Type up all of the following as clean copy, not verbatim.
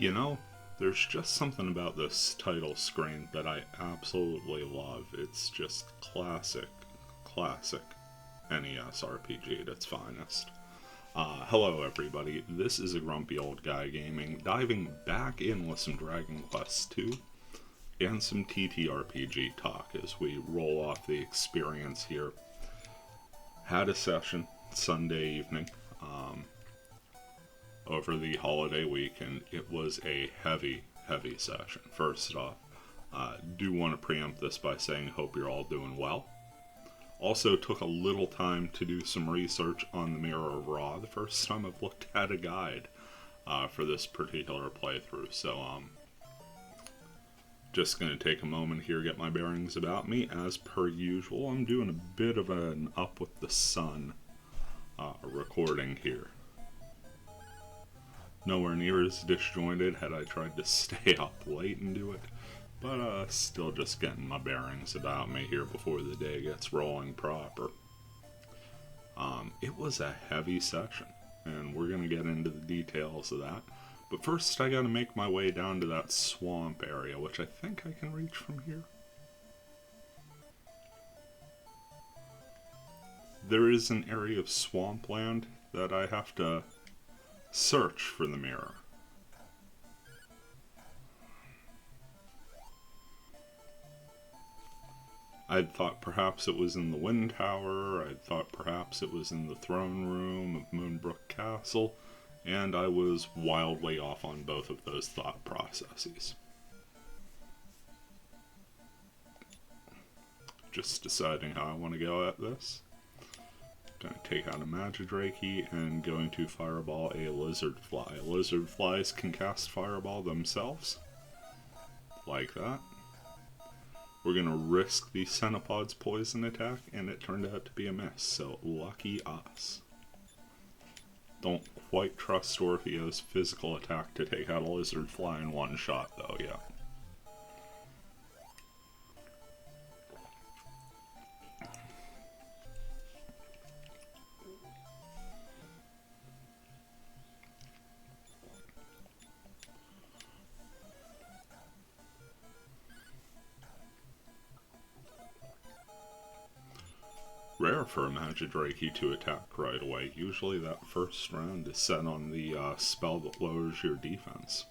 You know, there's just something about this title screen that I absolutely love. It's just classic NES RPG at its finest. Hello everybody, this is a grumpy old guy gaming, diving back in with some Dragon Quest II and some TTRPG talk as we roll off the experience here. Had a session Sunday evening over the holiday week, and it was a heavy session. First off, do want to preempt this by saying hope you're all doing well. Also took a little time to do some research on the Mirror of Ra, the first time I've looked at a guide for this particular playthrough, so just going to take a moment here, get my bearings about me. As per usual, I'm doing a bit of an up with the sun recording here. Nowhere near as disjointed had I tried to stay up late and do it, but still just getting my bearings about me here before the day gets rolling proper. It was a heavy session, and we're going to get into the details of that. But first I gotta make my way down to that swamp area, which I think I can reach from here. There is an area of swampland that I have to search for the mirror. I'd thought perhaps it was in the Wind Tower, I'd thought perhaps it was in the throne room of Moonbrook Castle, and I was wildly off on both of those thought processes. Just deciding how I want to go at this. Going to take out a Magidrake and going to fireball a lizard fly. Lizard flies can cast fireball themselves, like that. We're going to risk the Centipod's poison attack, and it turned out to be a miss, so lucky us. Don't quite trust Orpheo's physical attack to take out a lizard fly in one shot, though, yeah. Rare for a Magidrake to attack right away. Usually that first round is set on the spell that lowers your defense.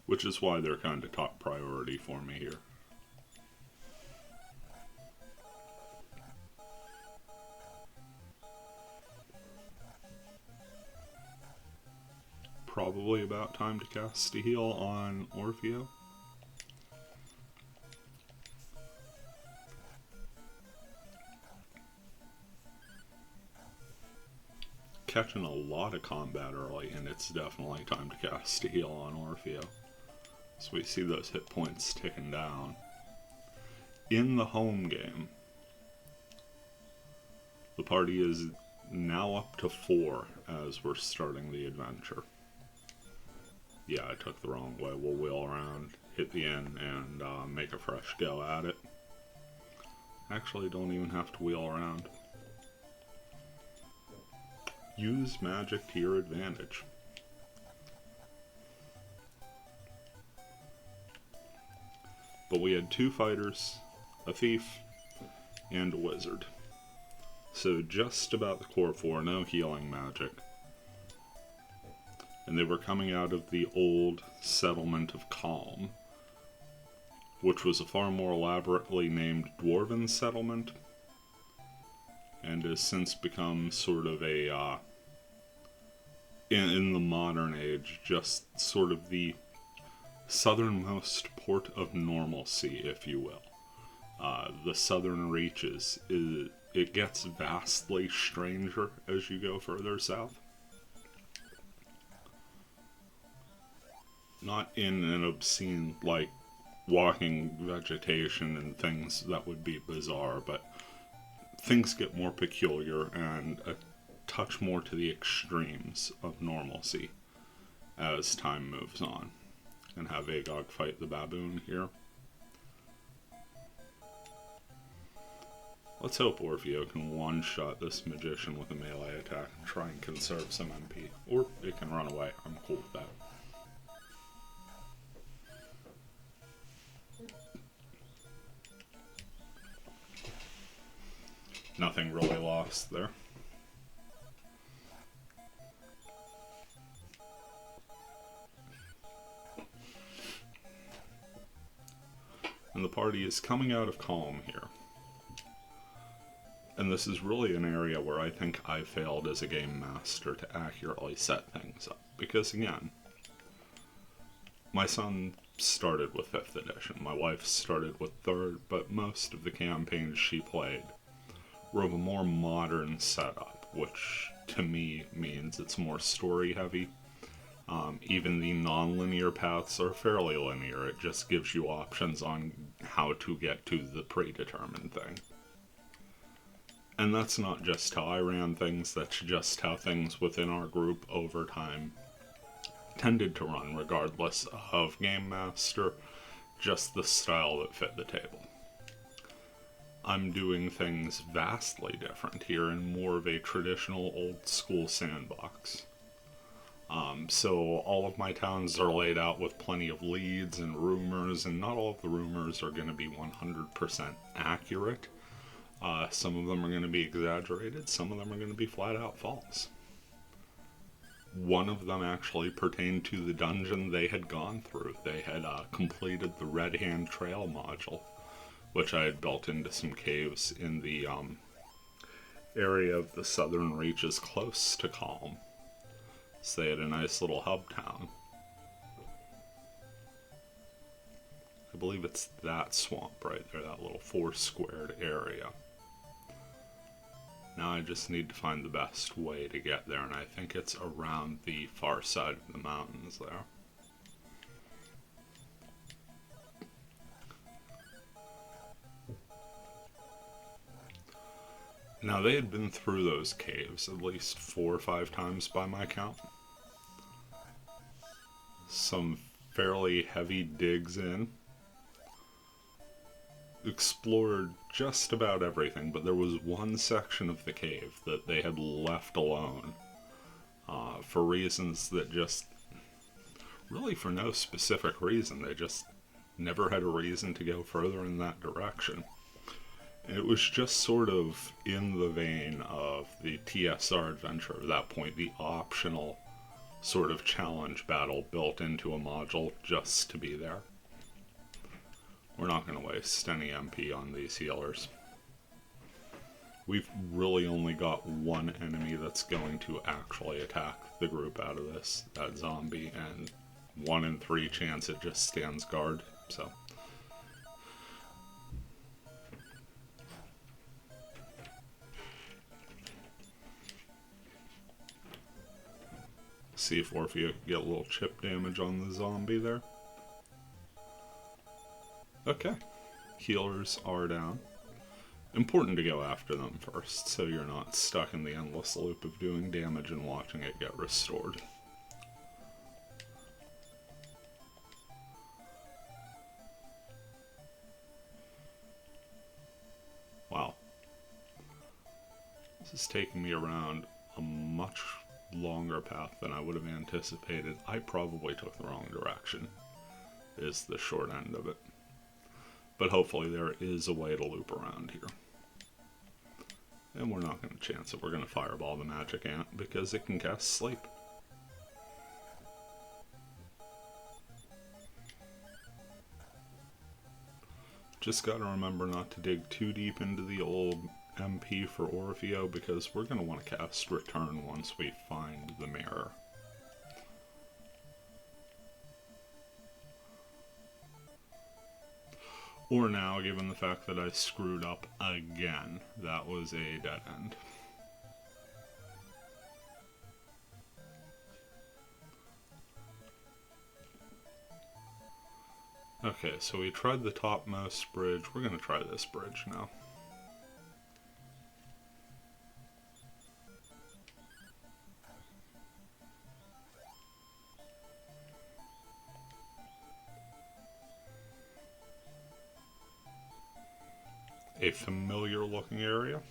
Which is why they're kind of top priority for me here. Probably about time to cast a heal on Orpheo. Catching a lot of combat early, and it's definitely time to cast a heal on Orpheo. So we see those hit points ticking down. In the home game, the party is now up to 4 as we're starting the adventure. Yeah, I took the wrong way. We'll wheel around, hit the inn, and make a fresh go at it. Actually, don't even have to wheel around. Use magic to your advantage. But we had 2 fighters, a thief, and a wizard. So just about the core 4, no healing magic. And they were coming out of the old settlement of Calm, which was a far more elaborately named dwarven settlement, and has since become sort of a, in the modern age, just sort of the southernmost port of normalcy, if you will. The southern reaches, it gets vastly stranger as you go further south. Not in an obscene, like, walking vegetation and things that would be bizarre, but things get more peculiar and a touch more to the extremes of normalcy as time moves on. And have Agog fight the baboon here. Let's hope Orfeo can one-shot this magician with a melee attack and try and conserve some MP. Or it can run away. I'm cool with that. Nothing really lost there. And the party is coming out of calm here. And this is really an area where I think I failed as a game master to accurately set things up. Because again, my son started with 5th edition, my wife started with 3rd, but most of the campaigns she played were of a more modern setup, which to me means it's more story heavy. Even the non-linear paths are fairly linear, it just gives you options on how to get to the predetermined thing. And that's not just how I ran things, that's just how things within our group over time tended to run, regardless of game master, just the style that fit the table. I'm doing things vastly different here in more of a traditional old school sandbox. So all of my towns are laid out with plenty of leads and rumors, and not all of the rumors are going to be 100% accurate. Some of them are going to be exaggerated, some of them are going to be flat out false. One of them actually pertained to the dungeon they had gone through. They had completed the Red Hand Trail module, which I had built into some caves in the area of the southern reaches close to Calm. So they had a nice little hub town. I believe it's that swamp right there, that little 4-squared area. Now I just need to find the best way to get there, and I think it's around the far side of the mountains there. Now they had been through those caves at least 4 or 5 times by my count. Some fairly heavy digs in. Explored just about everything, but there was one section of the cave that they had left alone for reasons that just, really for no specific reason, they just never had a reason to go further in that direction. And it was just sort of in the vein of the TSR adventure, at that point the optional sort of challenge battle built into a module just to be there. We're not going to waste any MP on these healers. We've really only got one enemy that's going to actually attack the group out of this, that zombie, and 1 in 3 chance it just stands guard, so. See if Orfeo can get a little chip damage on the zombie there. Okay, healers are down. Important to go after them first, so you're not stuck in the endless loop of doing damage and watching it get restored. Wow. This is taking me around a much longer path than I would have anticipated. I probably took the wrong direction, is the short end of it. But hopefully there is a way to loop around here. And we're not going to chance it. We're going to fireball the magic ant because it can cast sleep. Just got to remember not to dig too deep into the old MP for Orfeo because we're going to want to cast Return once we find the mirror. Or now, given the fact that I screwed up again. That was a dead end. Okay, so we tried the topmost bridge. We're going to try this bridge now. a familiar looking area.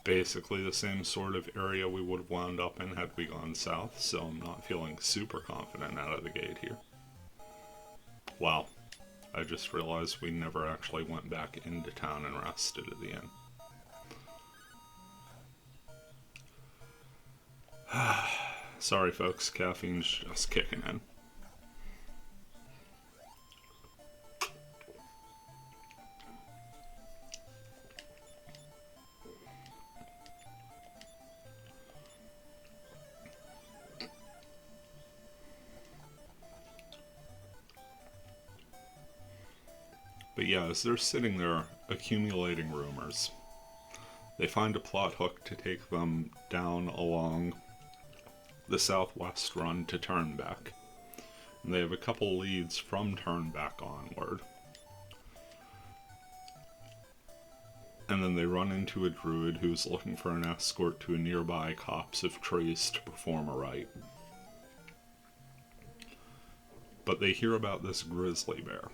Basically the same sort of area we would have wound up in had we gone south, so I'm not feeling super confident out of the gate here. Wow, I just realized we never actually went back into town and rested at the inn. Sorry folks, caffeine's just kicking in. But yeah, as they're sitting there accumulating rumors, they find a plot hook to take them down along the southwest run to Turnback. And they have a couple leads from Turnback onward. And then they run into a druid who's looking for an escort to a nearby copse of trees to perform a rite. But they hear about this grizzly bear.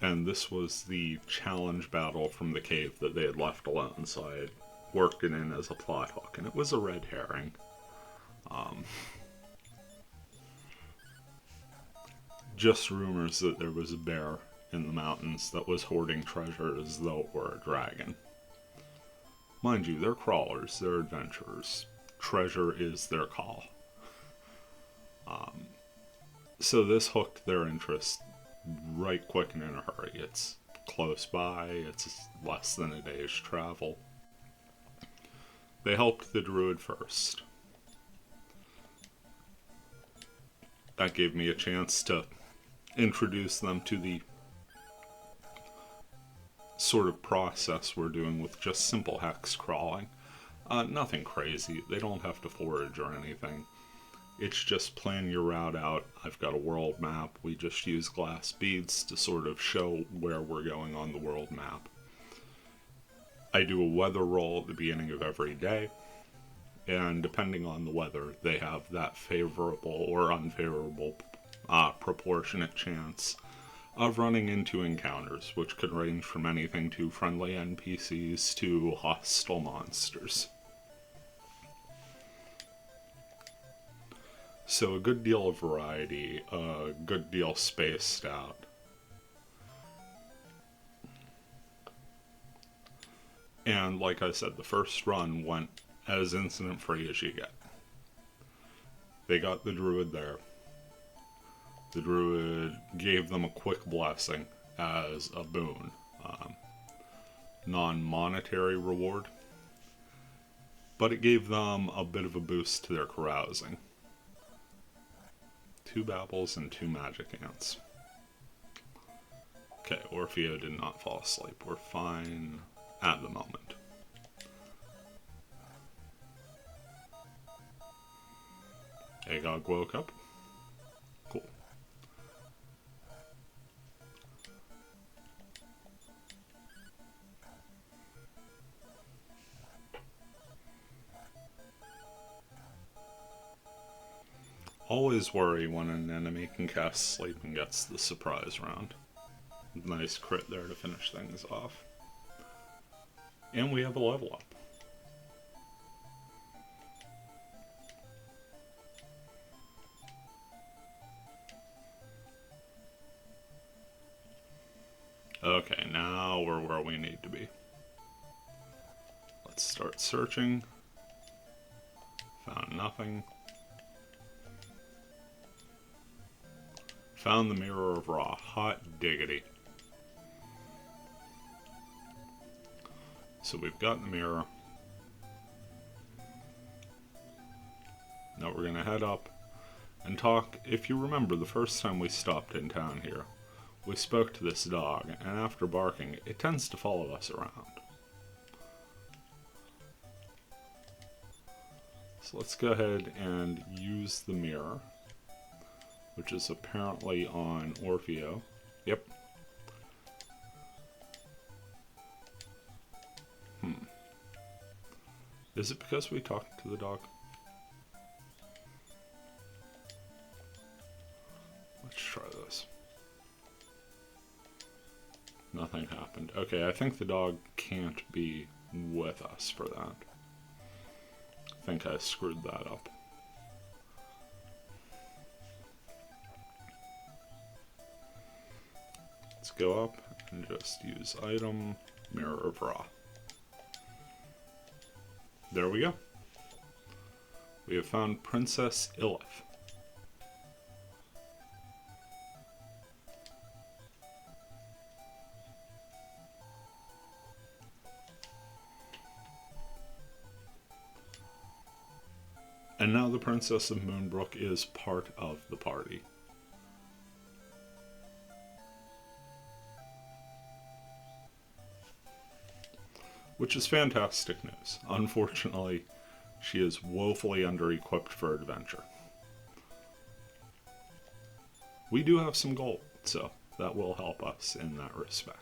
And this was the challenge battle from the cave that they had left alone, so I had worked it in as a plot hook, and it was a red herring. Just rumors that there was a bear in the mountains that was hoarding treasure as though it were a dragon. Mind you, they're crawlers, they're adventurers. Treasure is their call. So this hooked their interest right quick and in a hurry. It's close by, it's less than a day's travel. They helped the druid first. That gave me a chance to introduce them to the sort of process we're doing with just simple hex crawling. Nothing crazy, they don't have to forage or anything. It's just plan your route out. I've got a world map. We just use glass beads to sort of show where we're going on the world map. I do a weather roll at the beginning of every day, and depending on the weather, they have that favorable or unfavorable proportionate chance of running into encounters, which could range from anything to friendly NPCs to hostile monsters. So a good deal of variety, a good deal spaced out. And like I said, the first run went as incident-free as you get. They got the druid there. The druid gave them a quick blessing as a boon. Non-monetary reward. But it gave them a bit of a boost to their carousing. 2 babbles and 2 magic ants. Okay, Orfeo did not fall asleep. We're fine at the moment. Agog woke up. Cool. Always worry when an enemy can cast sleep and gets the surprise round. Nice crit there to finish things off. And we have a level up. Okay, now we're where we need to be. Let's start searching. Found nothing. Found the Mirror of Ra. Hot diggity. So we've got the mirror. Now we're going to head up and talk. If you remember, the first time we stopped in town here, we spoke to this dog, and after barking, it tends to follow us around. So let's go ahead and use the mirror, which is apparently on Orfeo. Yep. Is it because we talked to the dog? Let's try this. Nothing happened. Okay, I think the dog can't be with us for that. I think I screwed that up. Let's go up and just use item, Mirror of Ra. There we go. We have found Princess Illith. And now the Princess of Moonbrook is part of the party. Which is fantastic news. Unfortunately, she is woefully under-equipped for adventure. We do have some gold, so that will help us in that respect.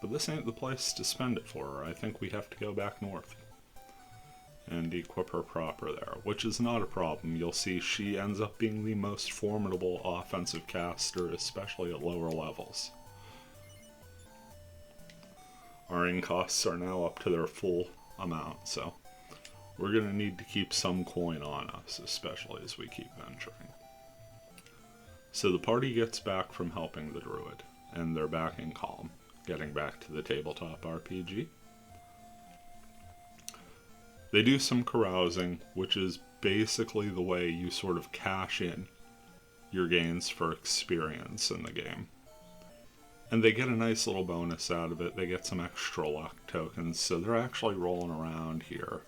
But this ain't the place to spend it for her. I think we have to go back north and equip her proper there, which is not a problem. You'll see she ends up being the most formidable offensive caster, especially at lower levels. Our ink costs are now up to their full amount, so we're going to need to keep some coin on us, especially as we keep venturing. So the party gets back from helping the druid, and they're back in calm, getting back to the tabletop RPG. They do some carousing, which is basically the way you sort of cash in your gains for experience in the game. And they get a nice little bonus out of it. They get some extra luck tokens, so they're actually rolling around here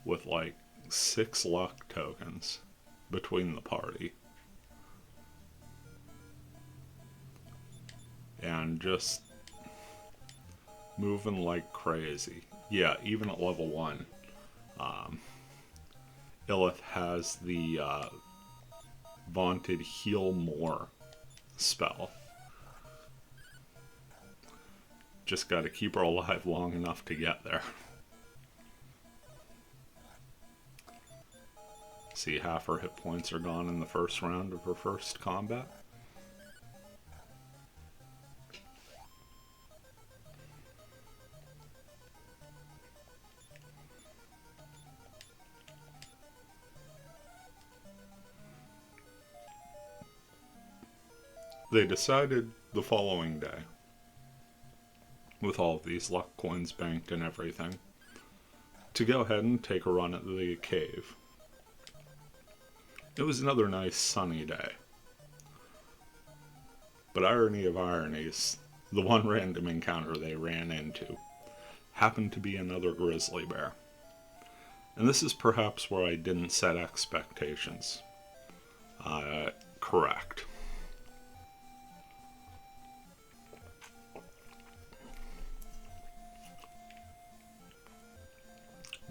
with like 6 luck tokens between the party. And just moving like crazy. Yeah, even at level 1, Illith has the vaunted Heal More spell. Just gotta keep her alive long enough to get there. See, half her hit points are gone in the first round of her first combat. They decided the following day, with all of these luck coins banked and everything, to go ahead and take a run at the cave. It was another nice sunny day. But irony of ironies, the one random encounter they ran into happened to be another grizzly bear. And this is perhaps where I didn't set expectations correct.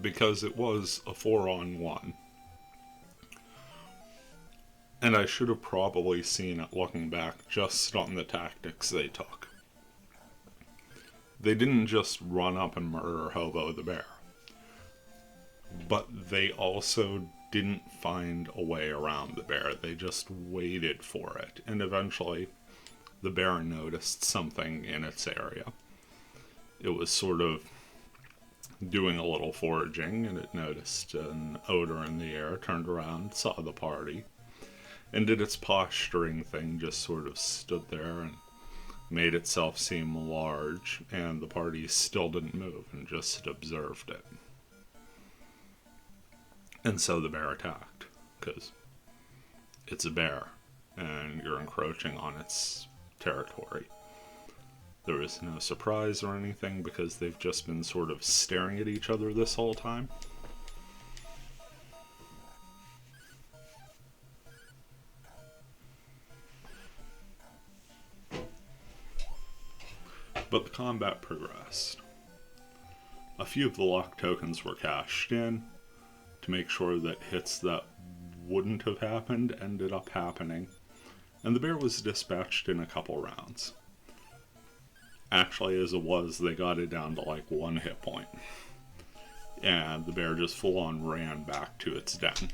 Because it was a 4-on-1. And I should have probably seen it looking back just on the tactics they took. They didn't just run up and murder Hobo the bear. But they also didn't find a way around the bear. They just waited for it. And eventually, the bear noticed something in its area. It was sort of doing a little foraging, and it noticed an odor in the air, turned around, saw the party, and did its posturing thing, just sort of stood there and made itself seem large, and the party still didn't move and just observed it. And so the bear attacked, because it's a bear, and you're encroaching on its territory. There was no surprise or anything, because they've just been sort of staring at each other this whole time. But the combat progressed. A few of the luck tokens were cashed in to make sure that hits that wouldn't have happened ended up happening, and the bear was dispatched in a couple rounds. Actually, as it was, they got it down to like 1 hit point. and the bear just full-on ran back to its den,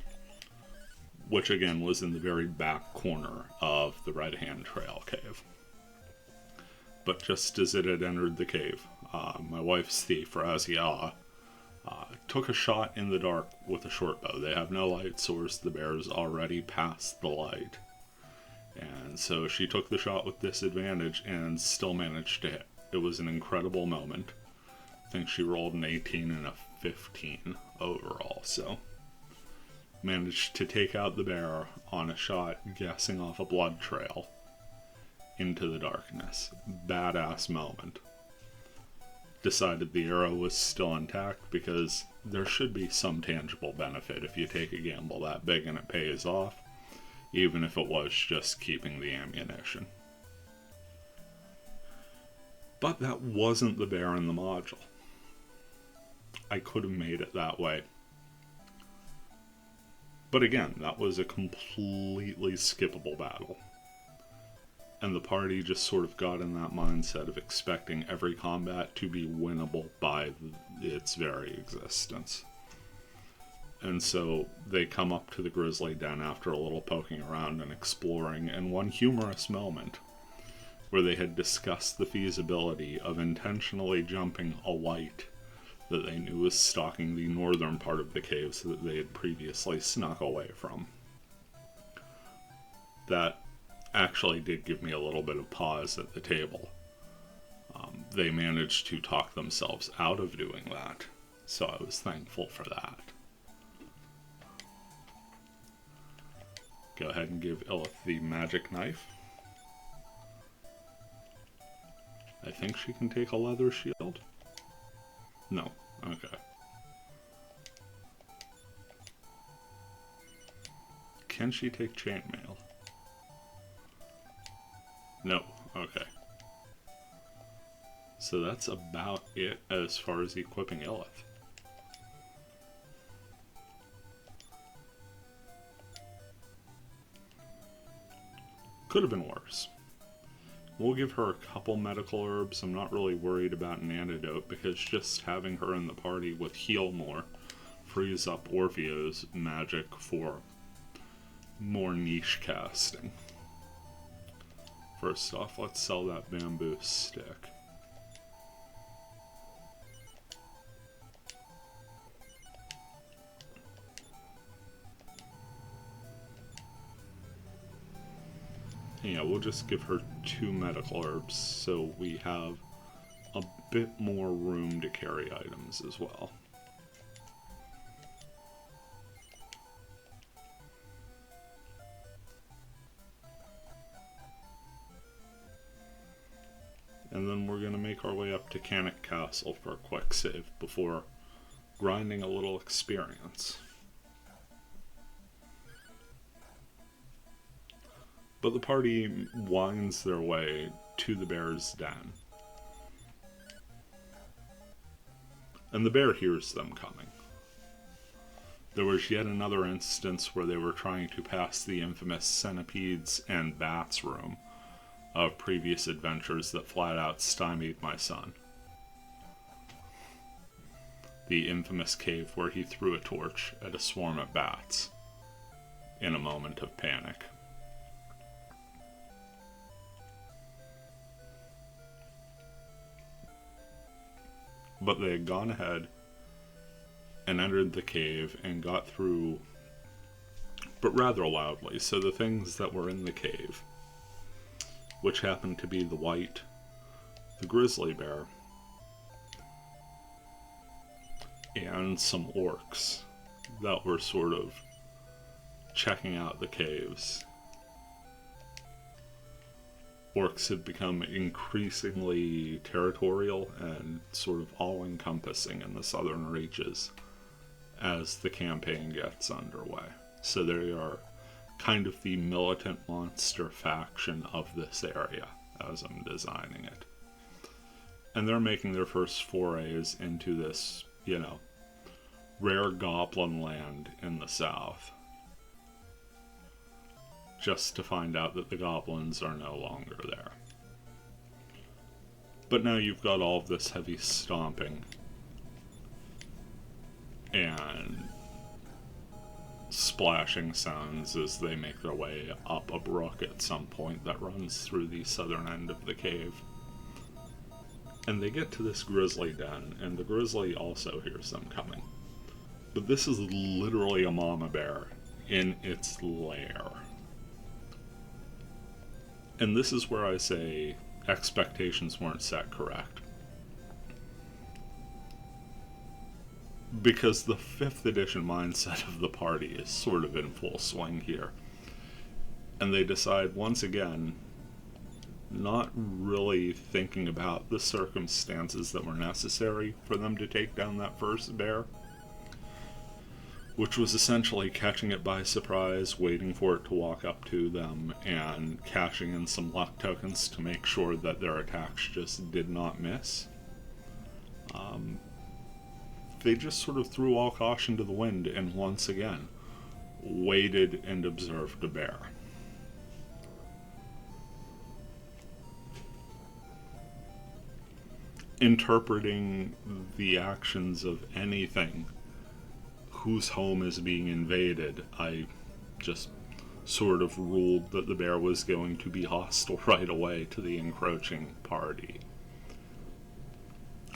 which again was in the very back corner of the Red Hand Trail cave. But just as it had entered the cave, my wife's thief, Razia, took a shot in the dark with a short bow. They have no light source, the bear's already past the light. And so she took the shot with disadvantage and still managed to hit. It was an incredible moment. I think she rolled an 18 and a 15 overall, so managed to take out the bear on a shot guessing off a blood trail into the darkness. Badass moment. Decided the arrow was still intact because there should be some tangible benefit if you take a gamble that big and it pays off, even if it was just keeping the ammunition. But that wasn't the bear in the module. I could have made it that way. But again, that was a completely skippable battle. And the party just sort of got in that mindset of expecting every combat to be winnable by its very existence. And so they come up to the grizzly den after a little poking around and exploring, and one humorous moment where they had discussed the feasibility of intentionally jumping a white that they knew was stalking the northern part of the cave so that they had previously snuck away from. That actually did give me a little bit of pause at the table. They managed to talk themselves out of doing that, so I was thankful for that. Go ahead and give Illith the magic knife. I think she can take a leather shield. No, okay. Can she take chainmail? No, okay. So that's about it as far as equipping Illith. Could have been worse. We'll give her a couple medical herbs. I'm not really worried about an antidote because just having her in the party with Heal More frees up Orvio's magic for more niche casting. First off, let's sell that bamboo stick. Yeah, we'll just give her 2 medical herbs so we have a bit more room to carry items as well. And then we're going to make our way up to Cannock Castle for a quick save before grinding a little experience. But the party winds their way to the bear's den. And the bear hears them coming. There was yet another instance where they were trying to pass the infamous centipedes and bats room of previous adventures that flat out stymied my son. The infamous cave where he threw a torch at a swarm of bats in a moment of panic. But they had gone ahead and entered the cave and got through, but rather loudly. So the things that were in the cave, which happened to be the white, the grizzly bear, and some orcs that were sort of checking out the caves. Orcs had become increasingly territorial and sort of all-encompassing in the southern reaches as the campaign gets underway. So they are kind of the militant monster faction of this area as I'm designing it. And they're making their first forays into this, rare goblin land in the south. Just to find out that the goblins are no longer there. But now you've got all of this heavy stomping and splashing sounds as they make their way up a brook at some point that runs through the southern end of the cave. And they get to this grizzly den, and the grizzly also hears them coming. But this is literally a mama bear in its lair. And this is where I say expectations weren't set correct. Because the 5th edition mindset of the party is sort of in full swing here. And they decide, once again, not really thinking about the circumstances that were necessary for them to take down that first bear, which was essentially catching it by surprise, waiting for it to walk up to them, and cashing in some luck tokens to make sure that their attacks just did not miss. They just sort of threw all caution to the wind and once again waited and observed a bear. Interpreting the actions of anything whose home is being invaded, I just sort of ruled that the bear was going to be hostile right away to the encroaching party.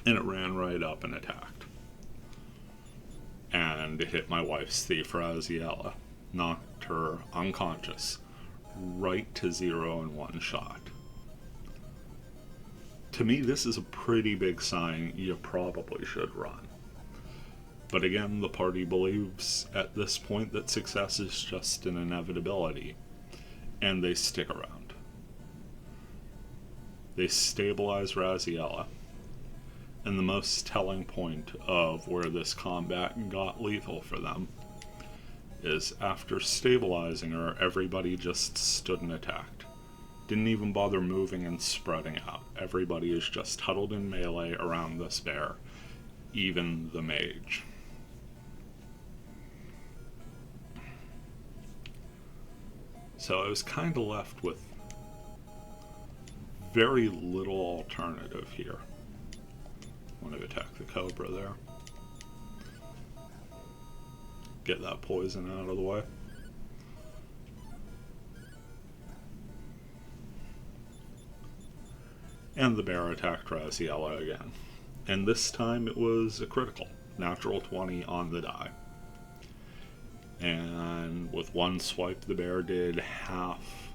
And it ran right up and attacked. And it hit my wife's thief, Raziella, knocked her unconscious, right to 0 in one shot. To me, this is a pretty big sign you probably should run. But again, the party believes at this point that success is just an inevitability, and they stick around. They stabilize Raziella, and the most telling point of where this combat got lethal for them is after stabilizing her, everybody just stood and attacked. Didn't even bother moving and spreading out. Everybody is just huddled in melee around this bear, even the mage. So I was kind of left with very little alternative here. I want to attack the cobra there. Get that poison out of the way. And the bear attacked Raziella again. And this time it was a critical. Natural 20 on the die. And with one swipe, the bear did half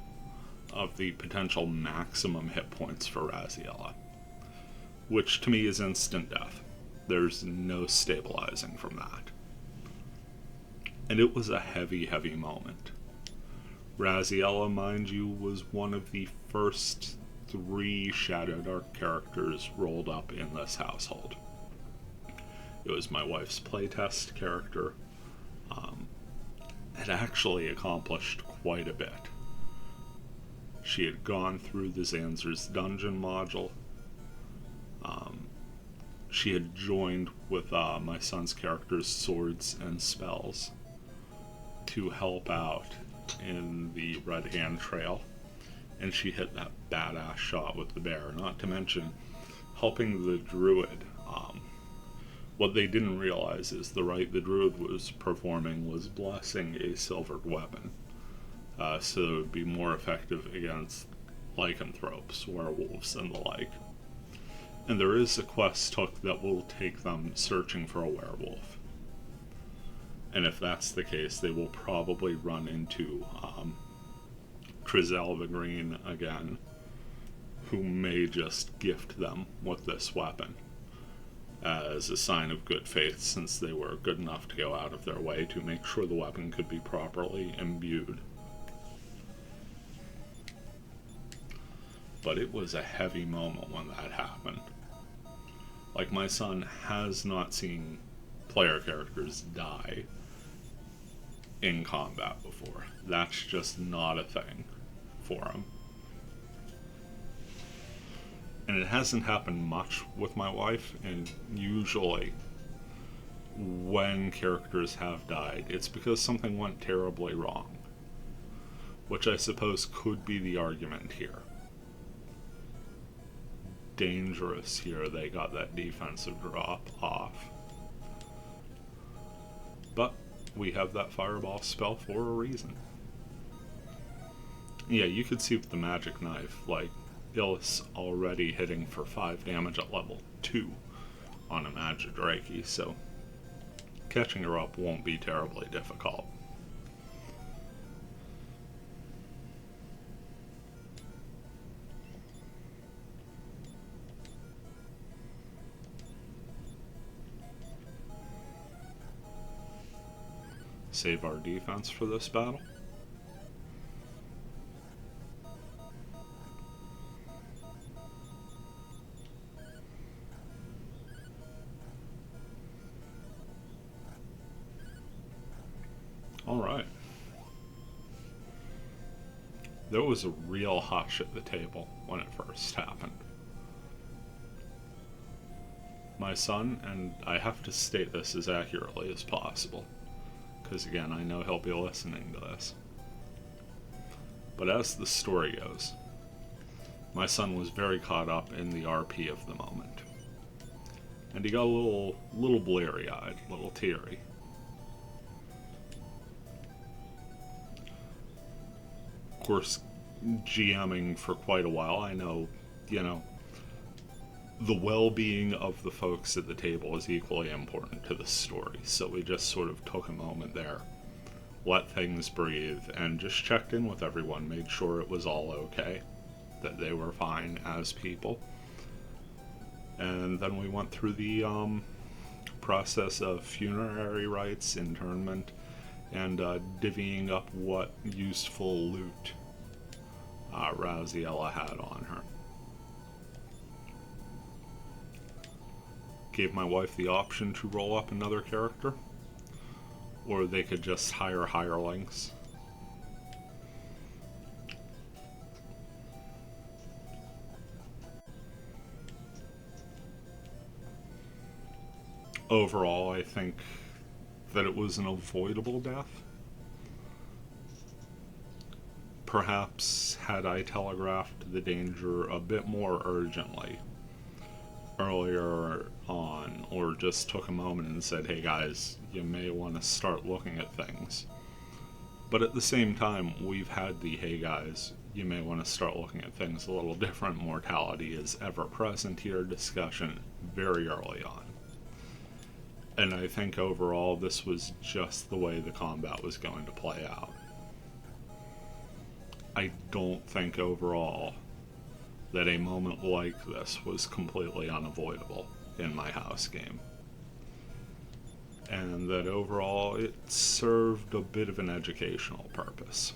of the potential maximum hit points for Raziella, which to me is instant death. There's no stabilizing from that. And it was a heavy, heavy moment. Raziella, mind you, was one of the first 3 Shadow Dark characters rolled up in this household. It was my wife's playtest character. It actually accomplished quite a bit. She had gone through the Zanzer's dungeon module. She had joined with my son's character's swords and spells to help out in the Red Hand Trail, and she hit that badass shot with the bear, not to mention helping the druid. What they didn't realize is the rite the druid was performing was blessing a silvered weapon, so it would be more effective against lycanthropes, werewolves, and the like. And there is a quest hook that will take them searching for a werewolf. And if that's the case, they will probably run into Trizelva Green again, who may just gift them with this weapon as a sign of good faith, since they were good enough to go out of their way to make sure the weapon could be properly imbued. But it was a heavy moment when that happened. Like, my son has not seen player characters die in combat before. That's just not a thing for him. And it hasn't happened much with my wife, and usually when characters have died, it's because something went terribly wrong, which I suppose could be the argument here. Dangerous here, they got that defensive drop off. But we have that fireball spell for a reason. Yeah, you could see with the magic knife, like, Illis already hitting for 5 damage at level 2 on a magic Reiki, so catching her up won't be terribly difficult. Save our defense for this battle. Alright. There was a real hush at the table when it first happened. My son, and I have to state this as accurately as possible, because again, I know he'll be listening to this. But as the story goes, my son was very caught up in the RP of the moment. And he got a little bleary-eyed, a little teary. Of course, GMing for quite a while, I know, the well-being of the folks at the table is equally important to the story, so we just sort of took a moment there, let things breathe, and just checked in with everyone, made sure it was all okay, that they were fine as people. And then we went through the process of funerary rites, internment, and divvying up what useful loot Raziella had on her. Gave my wife the option to roll up another character, or they could just hire hirelings. Overall, I think that it was an avoidable death. Perhaps had I telegraphed the danger a bit more urgently earlier on, or just took a moment and said, hey guys, you may want to start looking at things. But at the same time, we've had the hey guys, you may want to start looking at things a little different, mortality is ever present here discussion very early on. And I think overall this was just the way the combat was going to play out. I don't think overall that a moment like this was completely unavoidable in my house game. And that overall it served a bit of an educational purpose.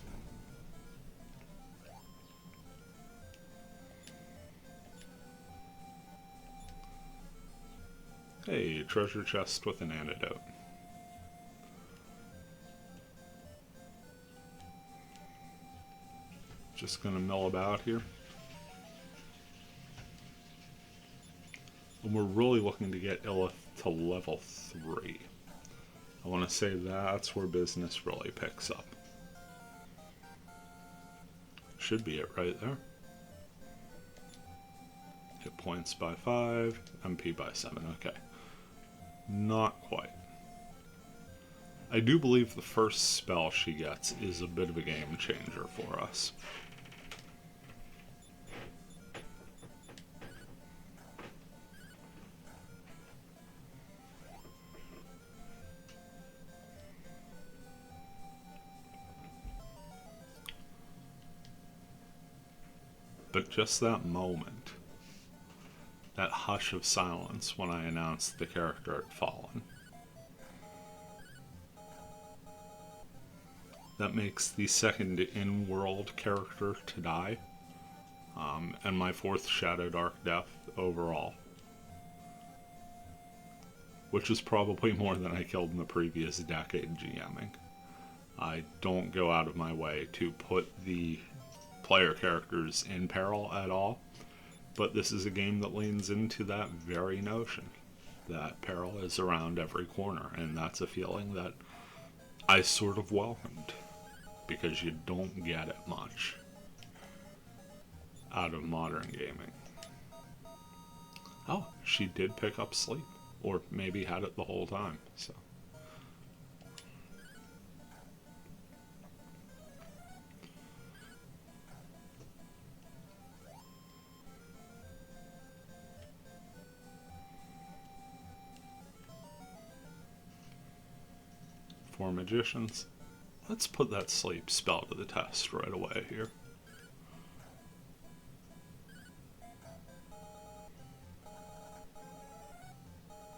Hey, treasure chest with an antidote. Just gonna mill about here. And we're really looking to get Illith to level 3. I want to say that's where business really picks up. Should be it right there. Hit points by 5, MP by 7, okay. Not quite. I do believe the first spell she gets is a bit of a game changer for us. But just that moment, that hush of silence when I announced the character had fallen, that makes the second in-world character to die, and my 4th Shadow Dark death overall. Which is probably more than I killed in the previous decade GMing. I don't go out of my way to put the player characters in peril at all, but this is a game that leans into that very notion, that peril is around every corner, and that's a feeling that I sort of welcomed, because you don't get it much out of modern gaming. Oh, she did pick up sleep, or maybe had it the whole time, so 4 magicians. Let's put that sleep spell to the test right away here.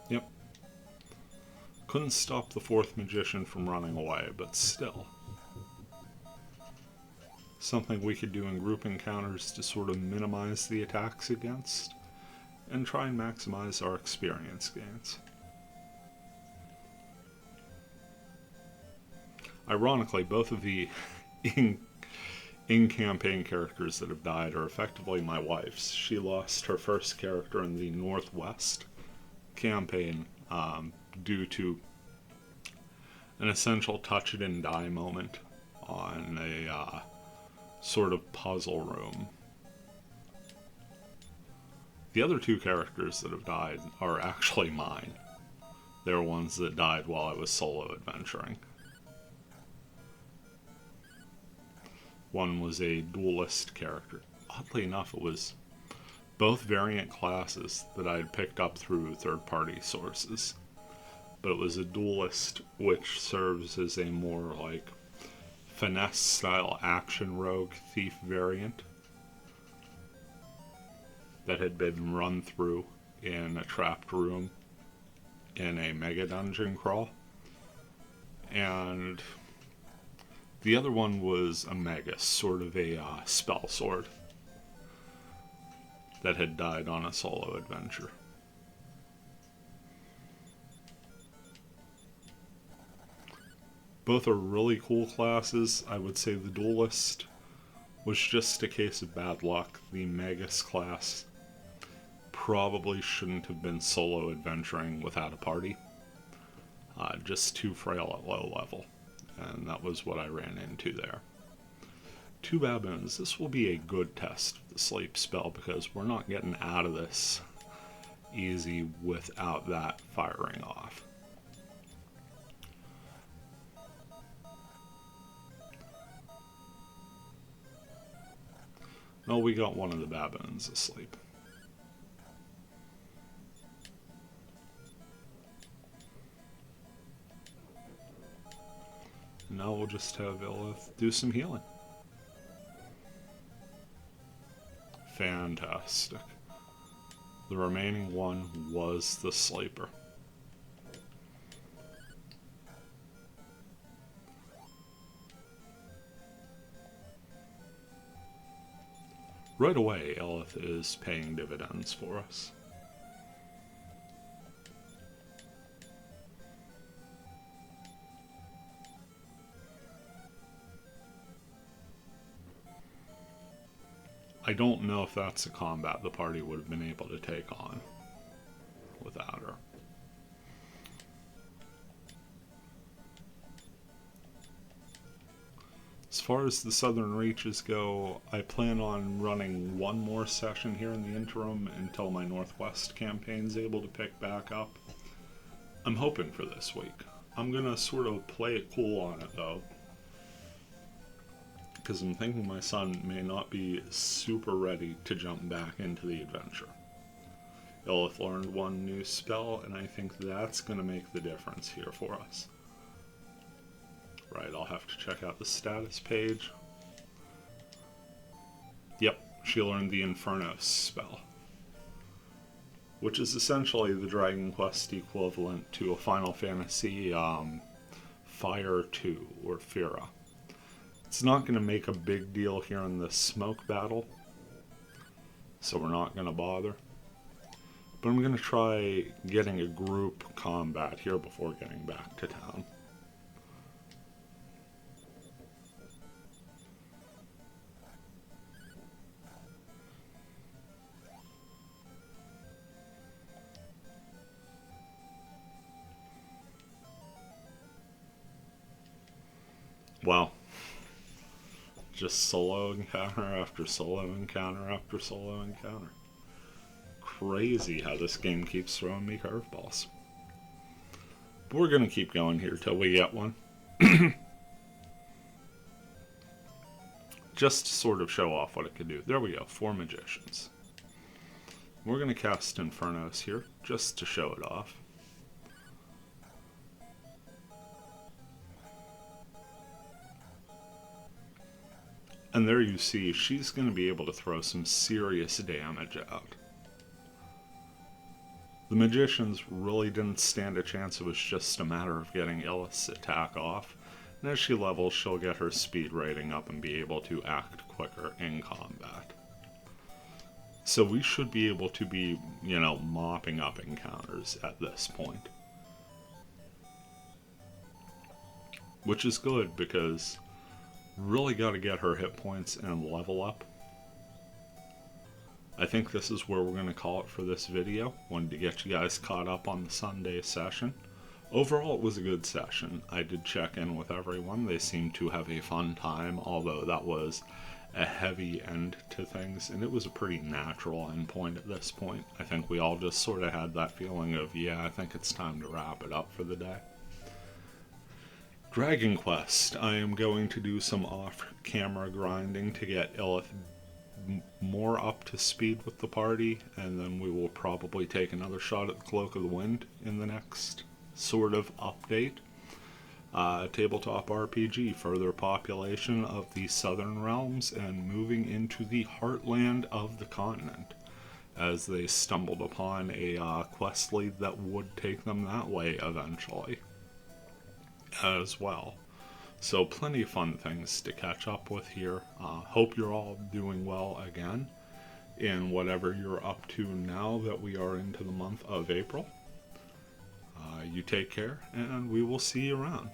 Yep. Couldn't stop the 4th magician from running away, but still. Something we could do in group encounters to sort of minimize the attacks against, and try and maximize our experience gains. Ironically, both of the in-campaign characters that have died are effectively my wife's. She lost her first character in the Northwest campaign due to an essential touch-it-and-die moment on a sort of puzzle room. The other 2 characters that have died are actually mine. They're ones that died while I was solo adventuring. One was a duelist character. Oddly enough, it was both variant classes that I had picked up through third-party sources. But it was a duelist, which serves as a more, like, finesse-style action rogue thief variant that had been run through in a trapped room in a mega dungeon crawl. And the other one was a magus, sort of a spell sword that had died on a solo adventure. Both are really cool classes. I would say the duelist was just a case of bad luck. The magus class probably shouldn't have been solo adventuring without a party. Just too frail at low level. And that was what I ran into there. 2 baboons. This will be a good test of the sleep spell because we're not getting out of this easy without that firing off. No, we got one of the baboons asleep. Now we'll just have Illith do some healing. Fantastic. The remaining one was the sleeper. Right away, Illith is paying dividends for us. I don't know if that's a combat the party would have been able to take on without her. As far as the Southern Reaches go, I plan on running one more session here in the interim until my Northwest campaign's able to pick back up. I'm hoping for this week. I'm gonna sort of play it cool on it though, because I'm thinking my son may not be super ready to jump back into the adventure. Illith learned one new spell, and I think that's going to make the difference here for us. Right, I'll have to check out the status page. Yep, she learned the Inferno spell, which is essentially the Dragon Quest equivalent to a Final Fantasy Fire 2 or Fira. It's not going to make a big deal here in the smoke battle, so we're not going to bother. But I'm going to try getting a group combat here before getting back to town. Wow. Just solo encounter after solo encounter after solo encounter. Crazy how this game keeps throwing me curveballs. But we're going to keep going here till we get one. Just to sort of show off what it could do. There we go, 4 magicians. We're going to cast Infernos here, just to show it off. And there you see, she's going to be able to throw some serious damage out. The magicians really didn't stand a chance. It was just a matter of getting Illith's attack off. And as she levels, she'll get her speed rating up and be able to act quicker in combat. So we should be able to be, mopping up encounters at this point. Which is good, because really got to get her hit points and level up. I think this is where we're going to call it for this video. Wanted to get you guys caught up on the Sunday session. Overall, it was a good session. I did check in with everyone. They seemed to have a fun time, although that was a heavy end to things, and it was a pretty natural end point at this point. I think we all just sort of had that feeling of, yeah, I think it's time to wrap it up for the day. Dragon Quest. I am going to do some off-camera grinding to get Illith more up to speed with the party, and then we will probably take another shot at the Cloak of the Wind in the next sort of update. Tabletop RPG, further population of the Southern Realms and moving into the heartland of the continent, as they stumbled upon a quest lead that would take them that way eventually as well. So plenty of fun things to catch up with here. Hope you're all doing well again in whatever you're up to now that we are into the month of April. You take care, and we will see you around.